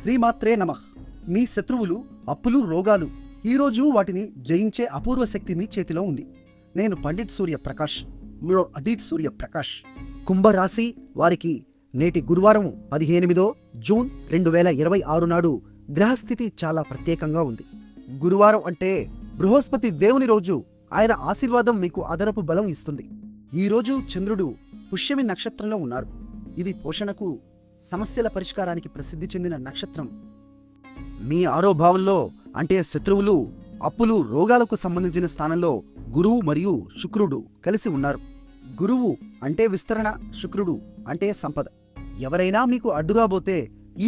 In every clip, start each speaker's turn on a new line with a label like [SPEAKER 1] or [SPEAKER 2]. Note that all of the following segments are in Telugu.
[SPEAKER 1] శ్రీమాత్రే నమః. మీ శత్రువులు, అప్పులు, రోగాలు, ఈరోజు వాటిని జయించే అపూర్వ శక్తి మీ చేతిలో ఉంది. నేను పండిట్ సూర్యప్రకాష్, మీరు అదిట్ సూర్యప్రకాష్. కుంభరాశి వారికి నేటి గురువారం 18 జూన్ 2026 నాడు గ్రహస్థితి చాలా ప్రత్యేకంగా ఉంది. గురువారం అంటే బృహస్పతి దేవుని రోజు. ఆయన ఆశీర్వాదం మీకు అదనపు బలం ఇస్తుంది. ఈరోజు చంద్రుడు పుష్యమి నక్షత్రంలో ఉన్నారు. ఇది పోషణకు, సమస్యల పరిష్కారానికి ప్రసిద్ధి చెందిన నక్షత్రం. మీ ఆరో భావంలో అంటే శత్రువులు, అప్పులు, రోగాలకు సంబంధించిన స్థానంలో గురువు మరియు శుక్రుడు కలిసి ఉన్నారు. గురువు అంటే విస్తరణ, శుక్రుడు అంటే సంపద. ఎవరైనా మీకు అడ్డురాబోతే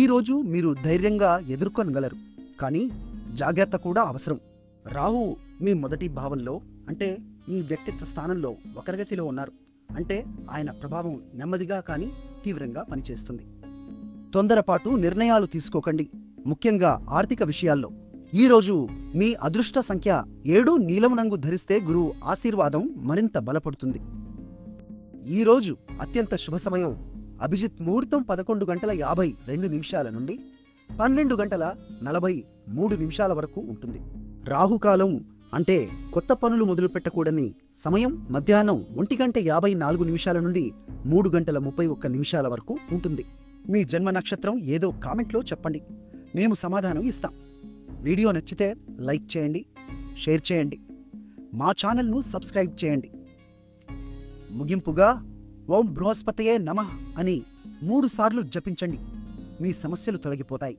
[SPEAKER 1] ఈరోజు మీరు ధైర్యంగా ఎదుర్కొనగలరు. కానీ జాగ్రత్త కూడా అవసరం. రాహు మీ మొదటి భావంలో అంటే మీ వ్యక్తిత్వ స్థానంలో వక్రగతిలో ఉన్నారు. అంటే ఆయన ప్రభావం నెమ్మదిగా కానీ తీవ్రంగా పనిచేస్తుంది. తొందరపాటు నిర్ణయాలు తీసుకోకండి, ముఖ్యంగా ఆర్థిక విషయాల్లో. ఈరోజు మీ అదృష్ట సంఖ్య 7. నీలం రంగు ధరిస్తే గురువు ఆశీర్వాదం మరింత బలపడుతుంది. ఈరోజు అత్యంత శుభ సమయం అభిజిత్ ముహూర్తం 11:52 నుండి 12:43 వరకు ఉంటుంది. రాహుకాలం అంటే కొత్త పనులు మొదలుపెట్టకూడని సమయం మధ్యాహ్నం 1:54 నుండి 3:31 వరకు ఉంటుంది. మీ జన్మ నక్షత్రం ఏదో కామెంట్లో చెప్పండి, మేము సమాధానం ఇస్తాం. వీడియో నచ్చితే లైక్ చేయండి, షేర్ చేయండి, మా ఛానల్ను సబ్స్క్రైబ్ చేయండి. ముగింపుగా ఓం బృహస్పతయే నమః అని 3 సార్లు జపించండి. మీ సమస్యలు తొలగిపోతాయి.